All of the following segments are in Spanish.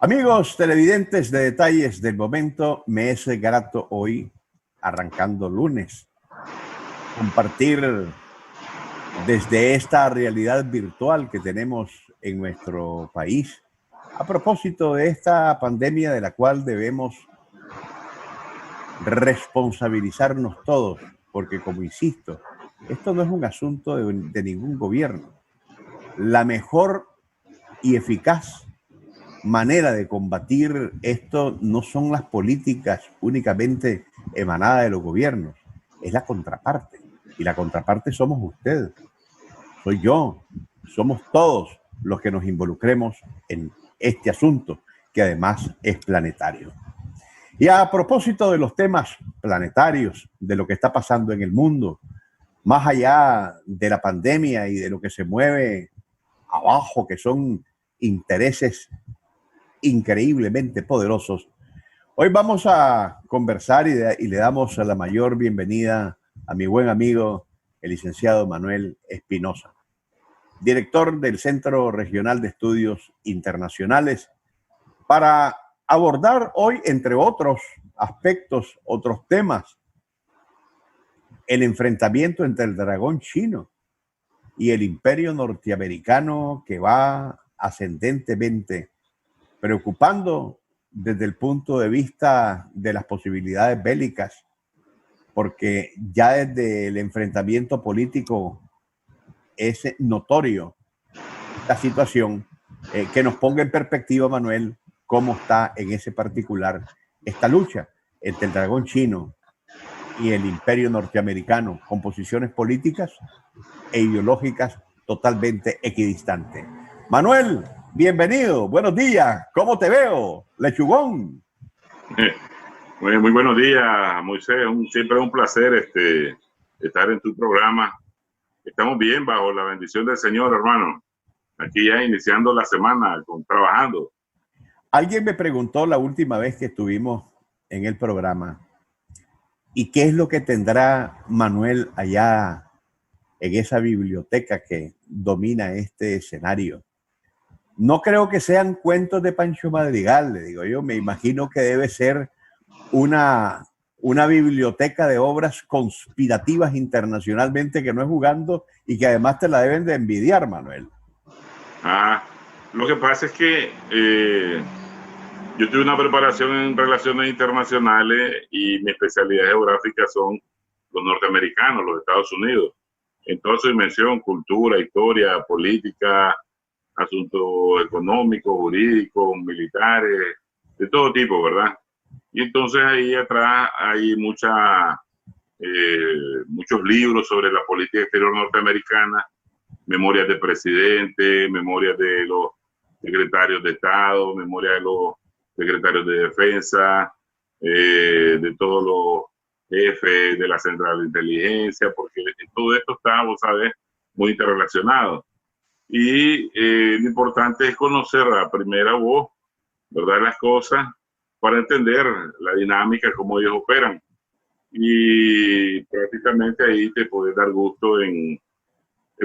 Amigos televidentes de Detalles del Momento, me es grato hoy, arrancando lunes, compartir desde esta realidad virtual que tenemos en nuestro país, a propósito de esta pandemia de la cual debemos responsabilizarnos todos, porque como insisto, esto no es un asunto de ningún gobierno. La mejor y eficaz manera de combatir esto no son las políticas únicamente emanadas de los gobiernos, es la contraparte. Y la contraparte somos ustedes, soy yo, somos todos los que nos involucremos en este asunto, que además es planetario. Y a propósito de los temas planetarios, de lo que está pasando en el mundo, más allá de la pandemia y de lo que se mueve abajo, que son intereses increíblemente poderosos, hoy vamos a conversar y le damos la mayor bienvenida a mi buen amigo, el licenciado Manuel Espinosa, director del Centro Regional de Estudios Internacionales, para abordar hoy, entre otros aspectos, otros temas, el enfrentamiento entre el dragón chino y el imperio norteamericano, que va ascendentemente preocupando desde el punto de vista de las posibilidades bélicas, porque ya desde el enfrentamiento político es notorio esta situación, que nos ponga en perspectiva, Manuel, cómo está en ese particular esta lucha entre el dragón chino y el imperio norteamericano, con posiciones políticas e ideológicas totalmente equidistantes. Manuel, bienvenido, buenos días, ¿cómo te veo, lechugón? Muy buenos días, Moisés, siempre es un placer estar en tu programa. Estamos bien, bajo la bendición del Señor, hermano. Aquí ya iniciando la semana, trabajando. Alguien me preguntó la última vez que estuvimos en el programa, ¿y qué es lo que tendrá Manuel allá en esa biblioteca que domina este escenario? No creo que sean cuentos de Pancho Madrigal, le digo yo. Me imagino que debe ser una biblioteca de obras conspirativas internacionalmente, que no es jugando y que además te la deben de envidiar, Manuel. Lo que pasa es que yo tuve una preparación en relaciones internacionales y mi especialidad geográfica son los norteamericanos, los Estados Unidos, en toda su dimensión: cultura, historia, política, asuntos económicos, jurídicos, militares, de todo tipo, ¿verdad? Y entonces ahí atrás hay muchos libros sobre la política exterior norteamericana, memorias de presidente, memorias de los secretarios de Estado, memorias de los secretarios de defensa, de todos los jefes de la central de inteligencia, porque todo esto está, vos sabés, muy interrelacionado. Y lo importante es conocer a primera voz, ¿verdad?, las cosas, para entender la dinámica, cómo ellos operan. Y prácticamente ahí te puedes dar gusto en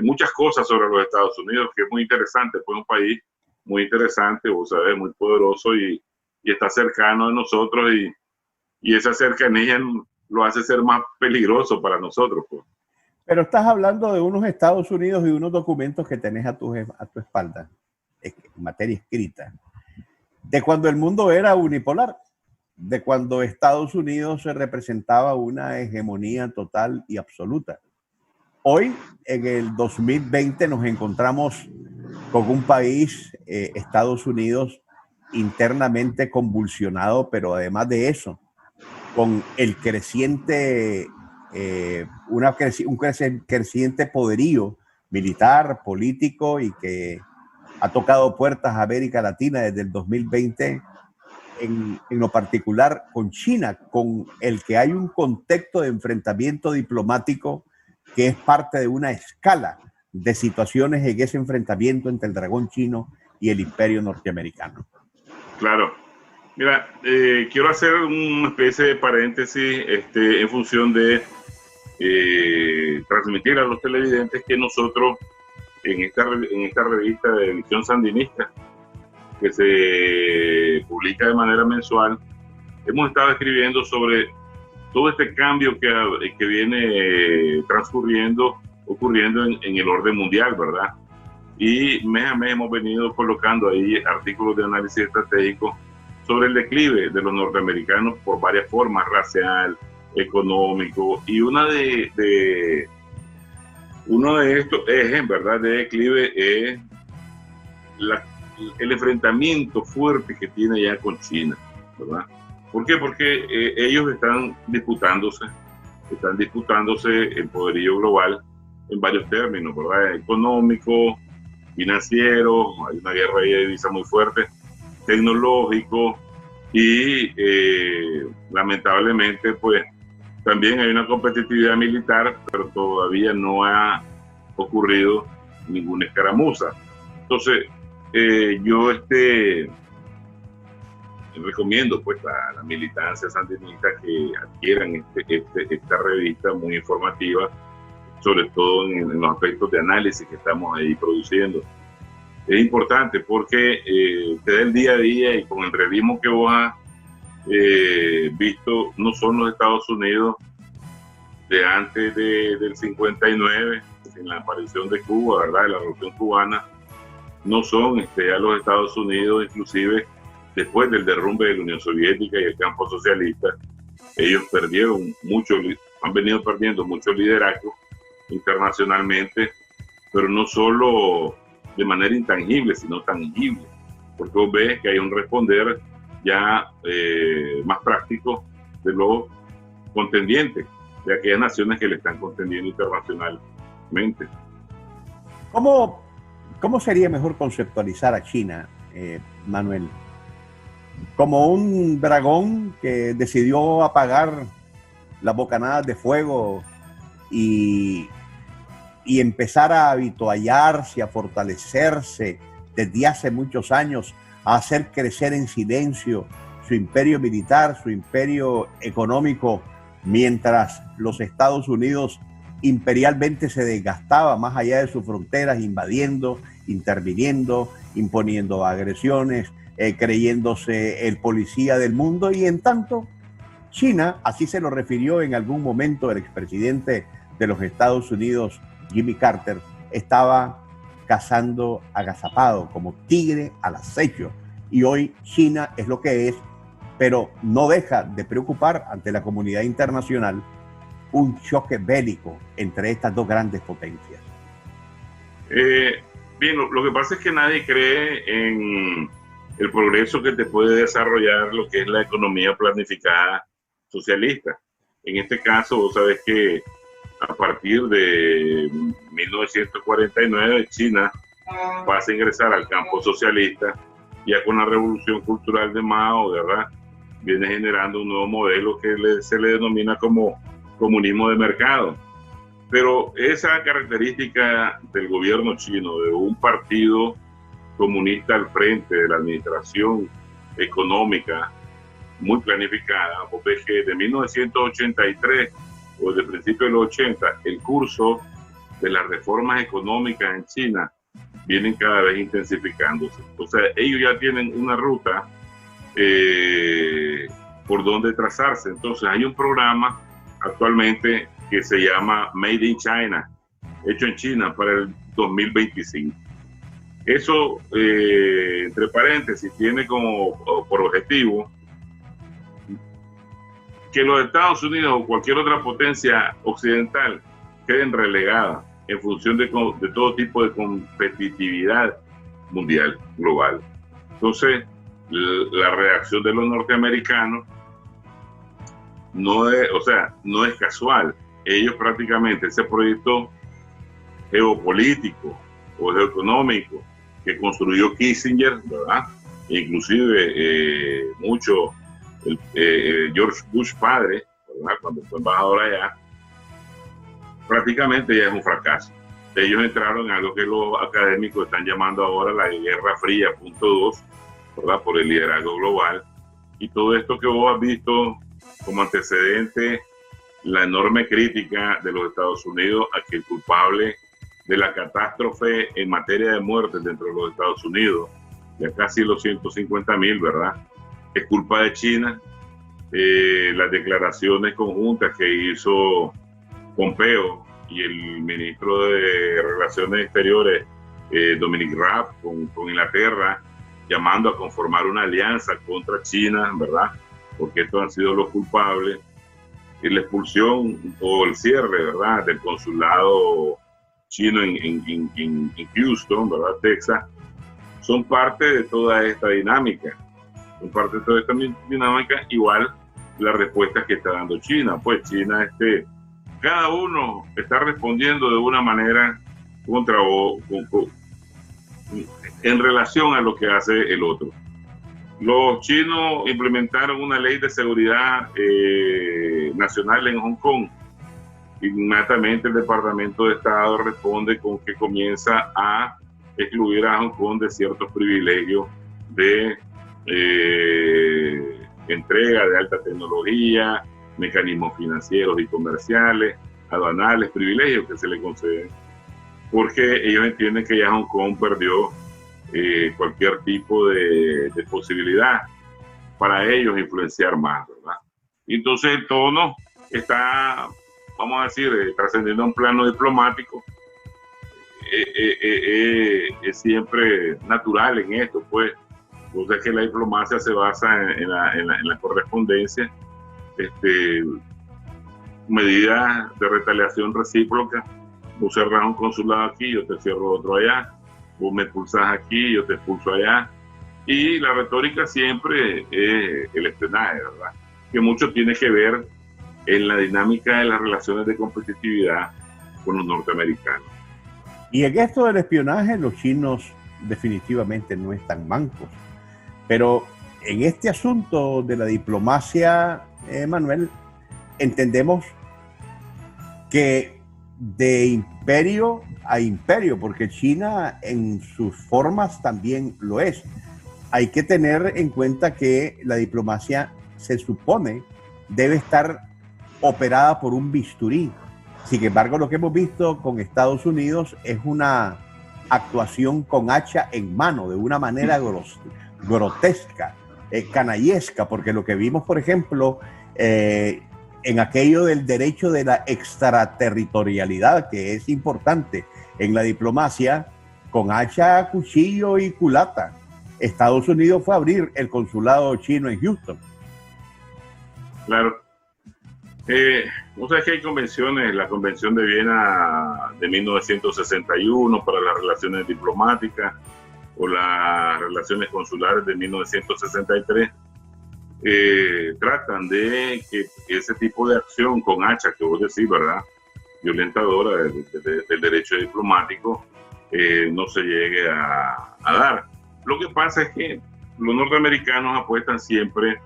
muchas cosas sobre los Estados Unidos, que es muy interesante. Fue un país muy interesante, vos sabés, muy poderoso y está cercano de nosotros, y esa cercanía lo hace ser más peligroso para nosotros, pues. Pero estás hablando de unos Estados Unidos y unos documentos que tenés a tu espalda, en materia escrita, de cuando el mundo era unipolar, de cuando Estados Unidos se representaba una hegemonía total y absoluta. Hoy, en el 2020, nos encontramos con un país, Estados Unidos, internamente convulsionado, pero además de eso, con el creciente un creciente poderío militar, político, y que ha tocado puertas a América Latina desde el 2020, en lo particular con China, con el que hay un contexto de enfrentamiento diplomático que es parte de una escala de situaciones en ese enfrentamiento entre el dragón chino y el imperio norteamericano. Claro. Mira, quiero hacer una especie de paréntesis en función de transmitir a los televidentes que nosotros en esta revista de edición sandinista, que se que publica de manera mensual, hemos estado escribiendo sobre todo este cambio que viene ocurriendo en el orden mundial, ¿verdad? Y mes a mes hemos venido colocando ahí artículos de análisis estratégico sobre el declive de los norteamericanos por varias formas, racial, económico, y uno de estos ejes, ¿verdad?, de declive es el enfrentamiento fuerte que tiene ya con China, ¿verdad? ¿Por qué? Porque ellos están disputándose el poderío global en varios términos, ¿verdad? Económico, financiero, hay una guerra ahí de divisa muy fuerte, tecnológico y lamentablemente pues también hay una competitividad militar, pero todavía no ha ocurrido ninguna escaramuza. Entonces yo recomiendo pues a la militancia sandinista que adquieran esta revista muy informativa, sobre todo en los aspectos de análisis que estamos ahí produciendo. Es importante porque te da el día a día, y con el realismo que vos has visto, no son los Estados Unidos de antes del 59, en la aparición de Cuba, ¿verdad?, de la Revolución Cubana, no son ya los Estados Unidos, inclusive después del derrumbe de la Unión Soviética y el campo socialista. Ellos han venido perdiendo mucho liderazgo internacionalmente, pero no solo de manera intangible, sino tangible, porque vos ves que hay un responder ya más práctico de los contendientes, de aquellas naciones que le están contendiendo internacionalmente. ¿Cómo sería mejor conceptualizar a China, Manuel? ¿Como un dragón que decidió apagar las bocanadas de fuego y empezar a avituallarse, a fortalecerse desde hace muchos años, a hacer crecer en silencio su imperio militar, su imperio económico, mientras los Estados Unidos imperialmente se desgastaba más allá de sus fronteras, invadiendo, interviniendo, imponiendo agresiones, creyéndose el policía del mundo? Y en tanto, China, así se lo refirió en algún momento el expresidente de los Estados Unidos, Jimmy Carter, estaba cazando agazapado, como tigre al acecho. Y hoy China es lo que es, pero no deja de preocupar ante la comunidad internacional un choque bélico entre estas dos grandes potencias. Bien, lo que pasa es que nadie cree en el progreso que te puede desarrollar lo que es la economía planificada socialista. En este caso, vos sabés que a partir de 1949 China pasa a ingresar al campo socialista, ya con la revolución cultural de Mao, ¿verdad? Viene generando un nuevo modelo que se le denomina como comunismo de mercado. Pero esa característica del gobierno chino, de un partido comunista al frente de la administración económica muy planificada, vos ves que de 1983 o desde el principio de los 80, el curso de las reformas económicas en China vienen cada vez intensificándose. O sea, ellos ya tienen una ruta por donde trazarse. Entonces hay un programa actualmente que se llama Made in China, hecho en China para el 2025. Eso, entre paréntesis, tiene por objetivo que los Estados Unidos o cualquier otra potencia occidental queden relegadas en función de todo tipo de competitividad mundial, global. Entonces, la reacción de los norteamericanos no es casual. Ellos prácticamente ese proyecto geopolítico o geoeconómico que construyó Kissinger, ¿verdad? E inclusive mucho George Bush padre, ¿verdad?, cuando fue embajador allá, prácticamente ya es un fracaso. Ellos entraron en algo que los académicos están llamando ahora la Guerra Fría .2, ¿verdad?, por el liderazgo global. Y todo esto que vos has visto como antecedente, la enorme crítica de los Estados Unidos a que el culpable de la catástrofe en materia de muertes dentro de los Estados Unidos, ya casi los 150.000, ¿verdad? Es culpa de China. Las declaraciones conjuntas que hizo Pompeo y el ministro de Relaciones Exteriores, Dominic Raab, con Inglaterra, llamando a conformar una alianza contra China, ¿verdad? Porque estos han sido los culpables. Y la expulsión o el cierre, ¿verdad?, del consulado chino en Houston, ¿verdad?, Texas, son parte de toda esta dinámica. Son parte de toda esta dinámica, igual la respuesta que está dando China. Pues China, cada uno está respondiendo de una manera en relación a lo que hace el otro. Los chinos implementaron una ley de seguridad nacional en Hong Kong. Inmediatamente el Departamento de Estado responde con que comienza a excluir a Hong Kong de ciertos privilegios de entrega de alta tecnología, mecanismos financieros y comerciales, aduanales, privilegios que se le conceden, porque ellos entienden que ya Hong Kong perdió cualquier tipo de posibilidad para ellos influenciar más, ¿verdad? Entonces el tono está, vamos a decir, trascendiendo a un plano diplomático. Es siempre natural en esto, pues. Entonces que la diplomacia se basa en la correspondencia, medidas de retaliación recíproca. Vos cerrás un consulado aquí, yo te cierro otro allá. Vos me expulsás aquí, yo te expulso allá. Y la retórica siempre es el espionaje, ¿verdad? Que mucho tiene que ver en la dinámica de las relaciones de competitividad con los norteamericanos. Y en esto del espionaje, los chinos definitivamente no están mancos. Pero en este asunto de la diplomacia, Manuel, entendemos que de imperio a imperio, porque China en sus formas también lo es. Hay que tener en cuenta que la diplomacia se supone debe estar operada por un bisturí. Sin embargo, lo que hemos visto con Estados Unidos es una actuación con hacha en mano, de una manera grotesca, canallesca, porque lo que vimos, por ejemplo, en aquello del derecho de la extraterritorialidad, que es importante en la diplomacia, con hacha, cuchillo y culata. Estados Unidos fue a abrir el consulado chino en Houston. Claro. Vos sabés que hay convenciones, la Convención de Viena de 1961 para las relaciones diplomáticas o las relaciones consulares de 1963, tratan de que ese tipo de acción con hacha, que vos decís, ¿verdad?, violentadora del derecho diplomático, no se llegue a dar. Lo que pasa es que los norteamericanos apuestan siempre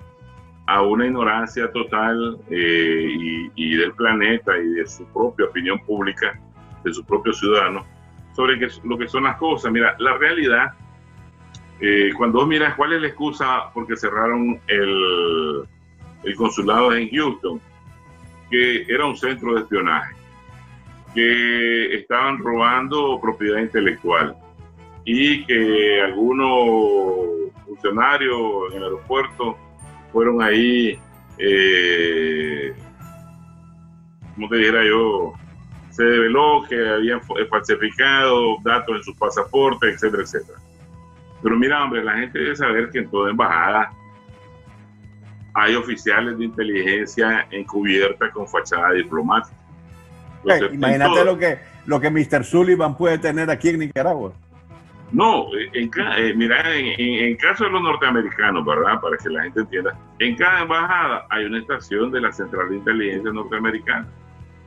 a una ignorancia total y del planeta y de su propia opinión pública, de sus propios ciudadanos, sobre lo que son las cosas. Mira, la realidad, cuando vos miras cuál es la excusa porque cerraron el consulado en Houston, que era un centro de espionaje, que estaban robando propiedad intelectual y que algunos funcionarios en el aeropuerto fueron ahí, como te dijera yo, se develó que habían falsificado datos en sus pasaportes, etcétera, etcétera. Pero mira, hombre, la gente debe saber que en toda embajada hay oficiales de inteligencia encubierta con fachada diplomática. Entonces, imagínate lo que Mr. Sullivan puede tener aquí en Nicaragua. No, mira, en caso de los norteamericanos, ¿verdad? Para que la gente entienda, en cada embajada hay una estación de la Central de Inteligencia Norteamericana.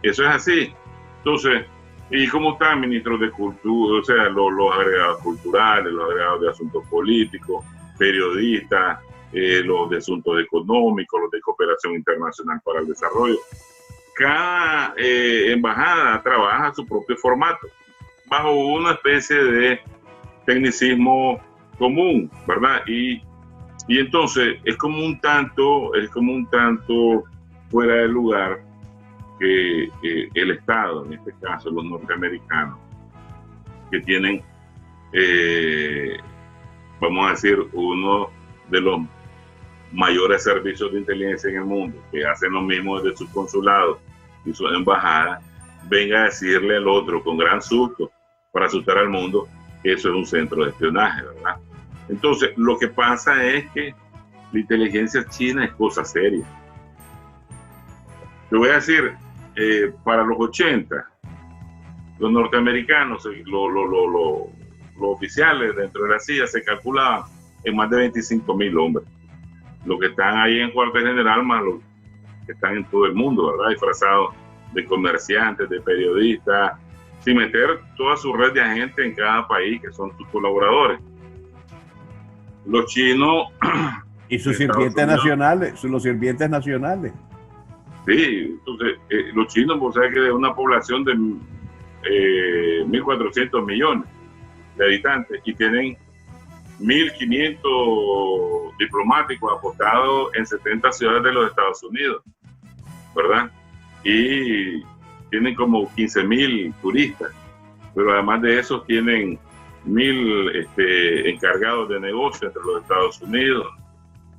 Eso es así. Entonces, ¿y cómo están ministros de cultura? O sea, los agregados culturales, los agregados de asuntos políticos, periodistas, los de asuntos económicos, los de cooperación internacional para el desarrollo. Cada embajada trabaja su propio formato, bajo una especie de tecnicismo común, ¿verdad? Y entonces es como un tanto fuera de lugar que el Estado, en este caso los norteamericanos, que tienen vamos a decir, uno de los mayores servicios de inteligencia en el mundo, que hacen lo mismo desde sus consulados y sus embajadas, venga a decirle al otro con gran susto, para asustar al mundo, que eso es un centro de espionaje, ¿verdad? Entonces, lo que pasa es que la inteligencia china es cosa seria. Te voy a decir, para los 80, los norteamericanos, los oficiales dentro de la CIA se calculaban en más de 25.000 hombres. Los que están ahí en cuartel general, más los que están en todo el mundo, ¿verdad? Disfrazados de comerciantes, de periodistas, sin meter toda su red de agentes en cada país, que son sus colaboradores. Los chinos... Y sus sirvientes nacionales, los sirvientes nacionales. Sí, entonces, los chinos, pues, saben que de una población de 1.400 millones de habitantes y tienen 1.500 diplomáticos apostados en 70 ciudades de los Estados Unidos, ¿verdad? Y tienen como 15.000 turistas, pero además de eso tienen 1.000 encargados de negocio entre los Estados Unidos.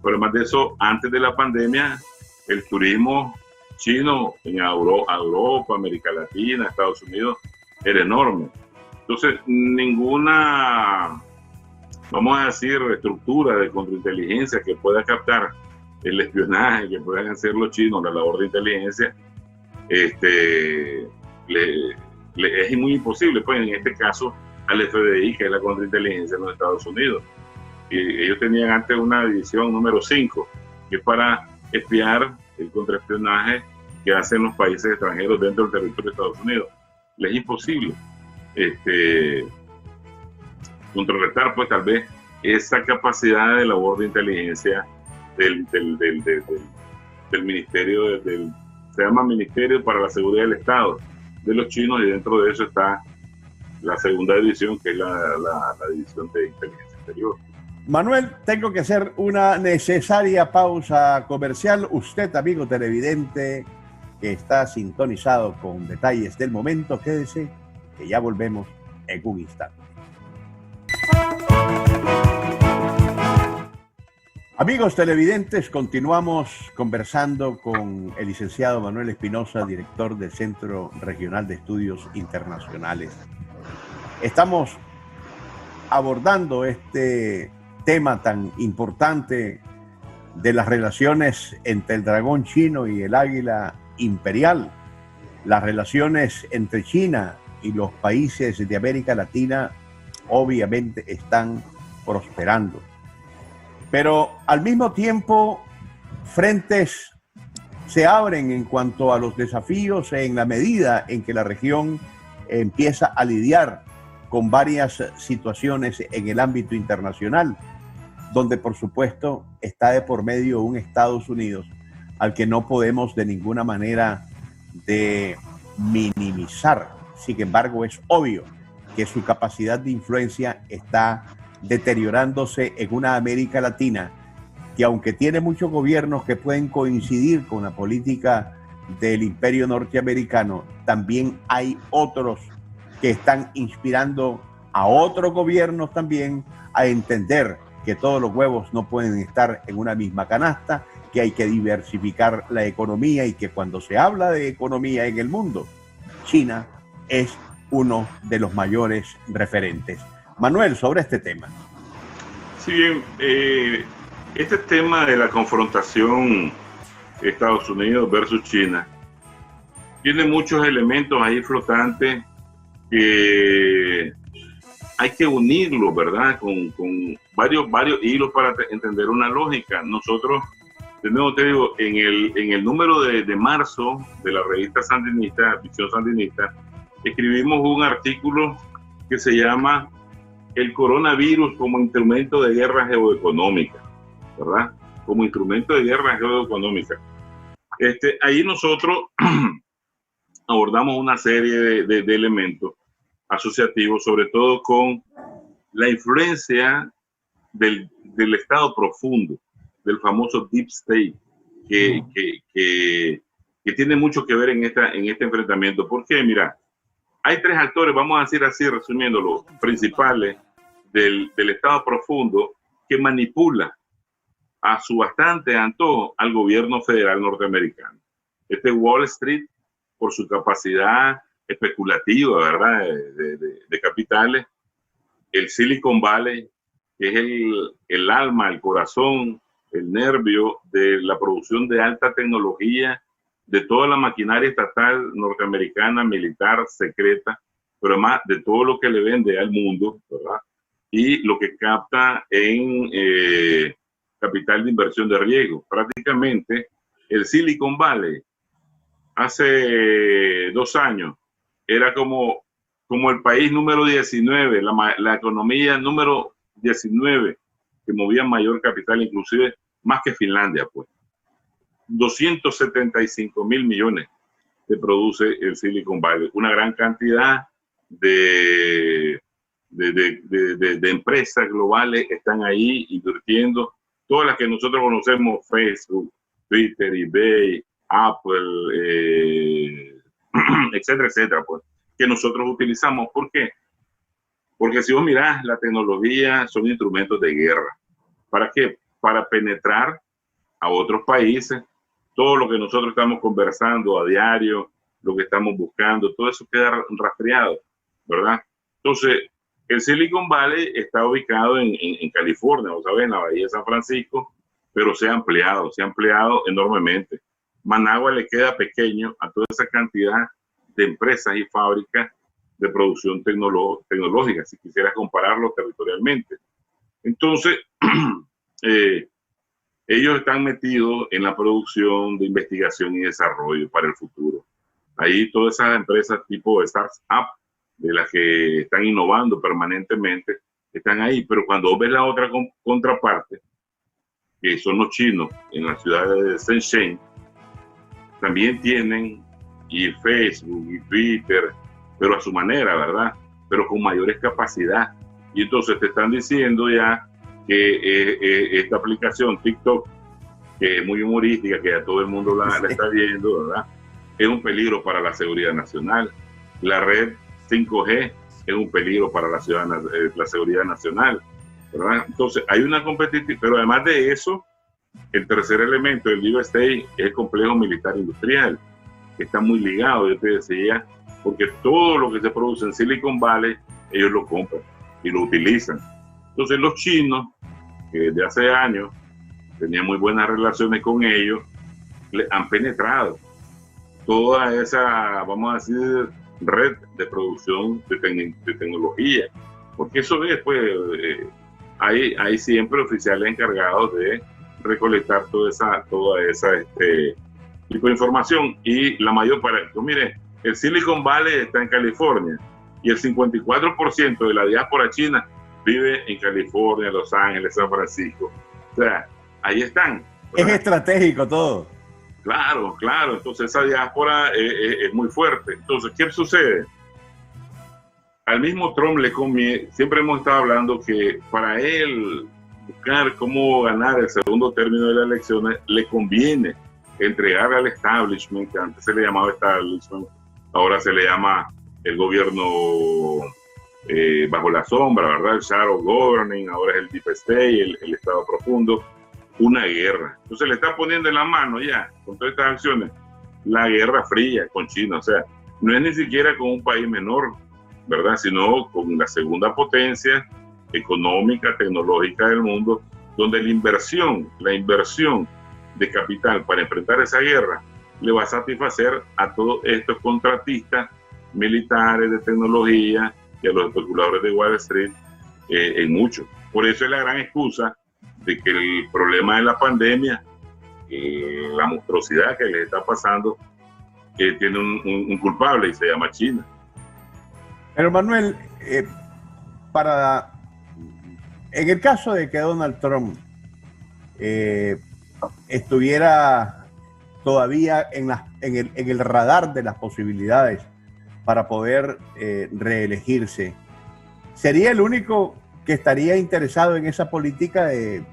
Pero además de eso, antes de la pandemia, el turismo chino en Europa, América Latina, Estados Unidos, era enorme. Entonces, ninguna, vamos a decir, estructura de contrainteligencia que pueda captar el espionaje que puedan hacer los chinos, la labor de inteligencia, es muy imposible, pues en este caso al FBI, que es la contrainteligencia de los Estados Unidos. Y ellos tenían antes una división número 5, que es para espiar el contraespionaje que hacen los países extranjeros dentro del territorio de Estados Unidos. Les es imposible contrarrestar, pues, tal vez esa capacidad de labor de inteligencia del ministerio, se llama Ministerio para la Seguridad del Estado, de los chinos, y dentro de eso está la segunda división, que es la división de inteligencia exterior. Manuel, tengo que hacer una necesaria pausa comercial. Usted, amigo televidente, que está sintonizado con detalles del momento, quédese, que ya volvemos en un instante. Amigos televidentes, continuamos conversando con el licenciado Manuel Espinosa, director del Centro Regional de Estudios Internacionales. Estamos abordando este tema tan importante de las relaciones entre el dragón chino y el águila imperial. Las relaciones entre China y los países de América Latina obviamente están prosperando. Pero al mismo tiempo, frentes se abren en cuanto a los desafíos en la medida en que la región empieza a lidiar con varias situaciones en el ámbito internacional, donde por supuesto está de por medio un Estados Unidos al que no podemos de ninguna manera de minimizar. Sin embargo, es obvio que su capacidad de influencia está deteriorándose en una América Latina que, aunque tiene muchos gobiernos que pueden coincidir con la política del imperio norteamericano, también hay otros que están inspirando a otros gobiernos también a entender que todos los huevos no pueden estar en una misma canasta, que hay que diversificar la economía y que cuando se habla de economía en el mundo, China es uno de los mayores referentes. Manuel, sobre este tema. Sí, bien, este tema de la confrontación Estados Unidos versus China tiene muchos elementos ahí flotantes que hay que unirlos, ¿verdad? Con varios hilos para entender una lógica. Nosotros tenemos, te digo, en el número de marzo de la revista sandinista, Visión Sandinista, escribimos un artículo que se llama El coronavirus como instrumento de guerra geoeconómica, ¿verdad? Como instrumento de guerra geoeconómica. Ahí nosotros abordamos una serie de elementos asociativos, sobre todo con la influencia del Estado profundo, del famoso Deep State, que tiene mucho que ver en este enfrentamiento. ¿Por qué? Mira, hay tres actores, vamos a decir así, resumiéndolo, principales del Estado profundo que manipula a su bastante antojo al gobierno federal norteamericano. Este Wall Street, por su capacidad especulativa, ¿verdad?, de capitales, el Silicon Valley, que es el alma, el corazón, el nervio de la producción de alta tecnología, de toda la maquinaria estatal norteamericana, militar, secreta, pero además de todo lo que le vende al mundo, ¿verdad? Y lo que capta en capital de inversión de riesgo. Prácticamente el Silicon Valley hace 2 años era como el país número 19, la economía número 19 que movía mayor capital, inclusive más que Finlandia, pues. 275.000 millones que produce el Silicon Valley. Una gran cantidad de empresas globales están ahí invirtiendo. Todas las que nosotros conocemos, Facebook, Twitter, eBay, Apple, etcétera, etcétera, pues, que nosotros utilizamos. ¿Por qué? Porque si vos mirás, la tecnología son instrumentos de guerra. ¿Para qué? Para penetrar a otros países. Todo lo que nosotros estamos conversando a diario, lo que estamos buscando, todo eso queda rastreado, ¿verdad? Entonces, el Silicon Valley está ubicado en California, o sabes, en la bahía de San Francisco, pero se ha ampliado enormemente. Managua le queda pequeño a toda esa cantidad de empresas y fábricas de producción tecnológica, si quisieras compararlo territorialmente. Entonces, ellos están metidos en la producción de investigación y desarrollo para el futuro. Ahí todas esas empresas tipo startup, de las que están innovando permanentemente, están ahí. Pero cuando ves la otra contraparte, que son los chinos en la ciudad de Shenzhen, también tienen y Facebook y Twitter, pero a su manera, ¿verdad? Pero con mayores capacidad. Y entonces te están diciendo ya que esta aplicación TikTok, que es muy humorística, que ya todo el mundo la está viendo, ¿verdad?, es un peligro para la seguridad nacional. La red 5G es un peligro para la seguridad nacional, ¿verdad? Entonces hay una competitividad, pero además de eso, el tercer elemento del Deep State es el complejo militar industrial, que está muy ligado, yo te decía, porque todo lo que se produce en Silicon Valley, ellos lo compran y lo utilizan. Entonces los chinos, que desde hace años tenían muy buenas relaciones con ellos, han penetrado toda esa, vamos a decir, red de producción de tecnología, porque eso es, pues, hay siempre oficiales encargados de recolectar toda esa tipo de información, y la mayor parte, mire, el Silicon Valley está en California y el 54% de la diáspora china vive en California, Los Ángeles, San Francisco. O sea, ahí están, ¿verdad? Es estratégico todo. Claro, claro. Entonces esa diáspora es muy fuerte. Entonces, ¿qué sucede? Al mismo Trump le conviene, siempre hemos estado hablando que para él buscar cómo ganar el segundo término de las elecciones, le conviene entregar al establishment, que antes se le llamaba establishment, ahora se le llama el gobierno bajo la sombra, ¿verdad? El shadow governing, ahora es el deep state, el estado profundo, una guerra. Entonces le está poniendo en la mano ya, con todas estas acciones, la guerra fría con China. O sea, no es ni siquiera con un país menor, ¿verdad?, sino con la segunda potencia económica, tecnológica del mundo, donde la inversión de capital para enfrentar esa guerra le va a satisfacer a todos estos contratistas militares de tecnología y a los especuladores de Wall Street en mucho. Por eso es la gran excusa de que el problema de la pandemia, la monstruosidad que le está pasando, tiene un culpable y se llama China. Pero Manuel, en el caso de que Donald Trump estuviera todavía en el radar de las posibilidades para poder reelegirse, ¿sería el único que estaría interesado en esa política de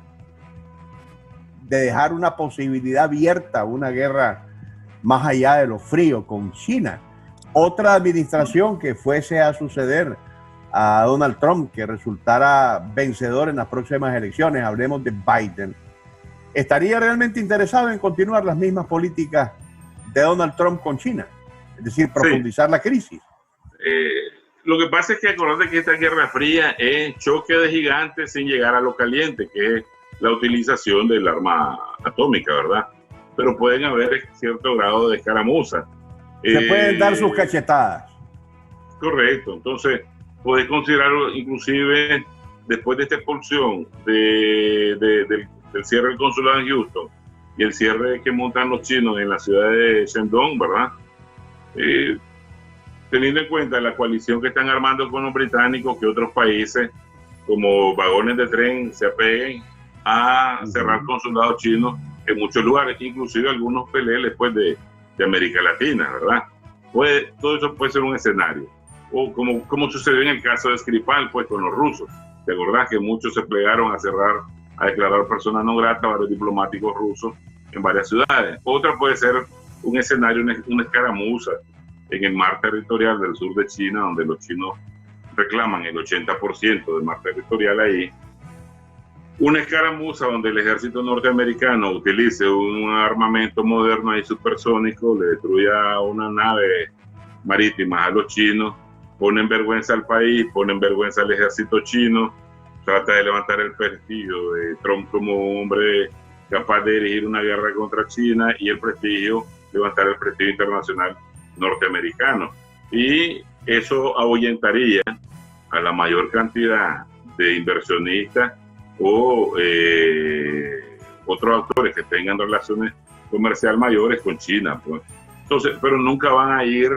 dejar una posibilidad abierta, una guerra más allá de lo frío con China? Otra administración que fuese a suceder a Donald Trump que resultara vencedor en las próximas elecciones, hablemos de Biden, ¿estaría realmente interesado en continuar las mismas políticas de Donald Trump con China? Es decir, profundizar la crisis. Lo que pasa es que acordate que esta guerra fría es choque de gigantes sin llegar a lo caliente, que es la utilización del arma atómica, ¿verdad? Pero pueden haber cierto grado de escaramuza. Se pueden dar sus cachetadas. Correcto. Entonces, puedes considerarlo inclusive después de esta expulsión del cierre del consulado en Houston y el cierre que montan los chinos en la ciudad de Shandong, ¿verdad? Teniendo en cuenta la coalición que están armando con los británicos, que otros países como vagones de tren se apeguen a cerrar consulados chinos en muchos lugares, inclusive algunos peleles pues, de América Latina, ¿verdad? Todo eso puede ser un escenario. O como sucedió en el caso de Skripal, pues con los rusos. ¿Te acordás que muchos se plegaron a declarar personas no gratas a varios diplomáticos rusos en varias ciudades? Otra puede ser un escenario, una escaramuza en el mar territorial del sur de China, donde los chinos reclaman el 80% del mar territorial ahí. Una escaramuza donde el ejército norteamericano utilice un armamento moderno y supersónico, le destruya una nave marítima a los chinos, pone en vergüenza al país, pone en vergüenza al ejército chino, trata de levantar el prestigio de Trump como hombre capaz de dirigir una guerra contra China y levantar el prestigio internacional norteamericano. Y eso ahuyentaría a la mayor cantidad de inversionistas o otros actores que tengan relaciones comerciales mayores con China, pues. Entonces, pero nunca van a ir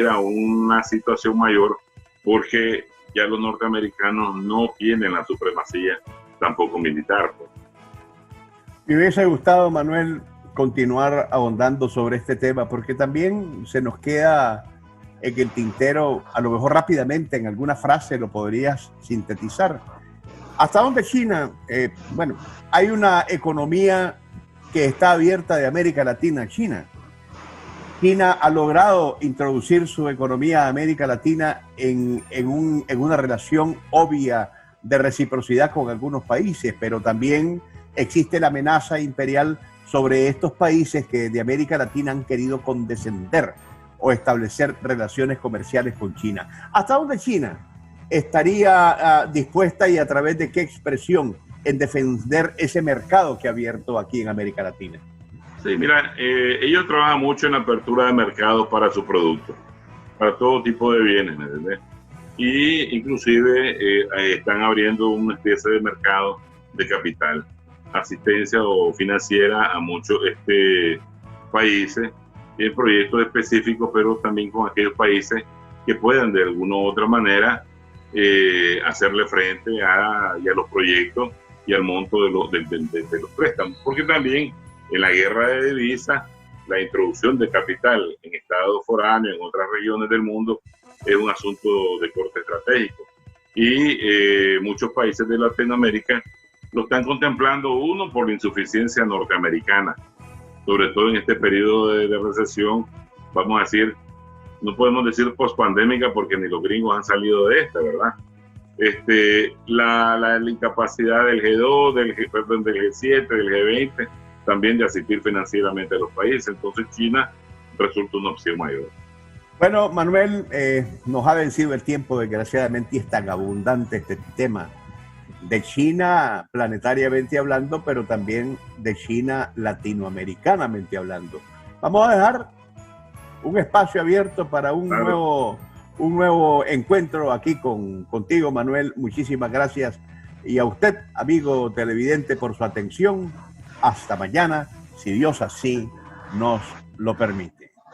a una situación mayor, porque ya los norteamericanos no tienen la supremacía tampoco militar, pues. Me hubiese gustado, Manuel, continuar ahondando sobre este tema, porque también se nos queda en el tintero, a lo mejor rápidamente, en alguna frase lo podrías sintetizar. ¿Hasta dónde China? Bueno, hay una economía que está abierta de América Latina a China. China ha logrado introducir su economía a América Latina en una relación obvia de reciprocidad con algunos países, pero también existe la amenaza imperial sobre estos países que de América Latina han querido condescender o establecer relaciones comerciales con China. ¿Hasta dónde China estaría dispuesta y a través de qué expresión en defender ese mercado que ha abierto aquí en América Latina? Sí, mira, ellos trabajan mucho en la apertura de mercados para sus productos, para todo tipo de bienes, ¿me entiendes? Y inclusive están abriendo una especie de mercado de capital, asistencia o financiera a muchos países en proyectos específicos, pero también con aquellos países que puedan de alguna u otra manera hacerle frente a los proyectos y al monto de los préstamos, porque también en la guerra de divisas la introducción de capital en estados foráneos, en otras regiones del mundo, es un asunto de corte estratégico, y muchos países de Latinoamérica lo están contemplando, uno, por la insuficiencia norteamericana, sobre todo en este periodo de recesión, vamos a decir, no podemos decir pospandémica porque ni los gringos han salido de esta, ¿verdad? La incapacidad del G2, del G7, del G20, también de asistir financieramente a los países. Entonces China resulta una opción mayor. Bueno, Manuel, nos ha vencido el tiempo, desgraciadamente, y es tan abundante este tema de China planetariamente hablando, pero también de China latinoamericanamente hablando. Vamos a dejar un espacio abierto para un nuevo encuentro aquí contigo, Manuel. Muchísimas gracias. Y a usted, amigo televidente, por su atención. Hasta mañana, si Dios así nos lo permite.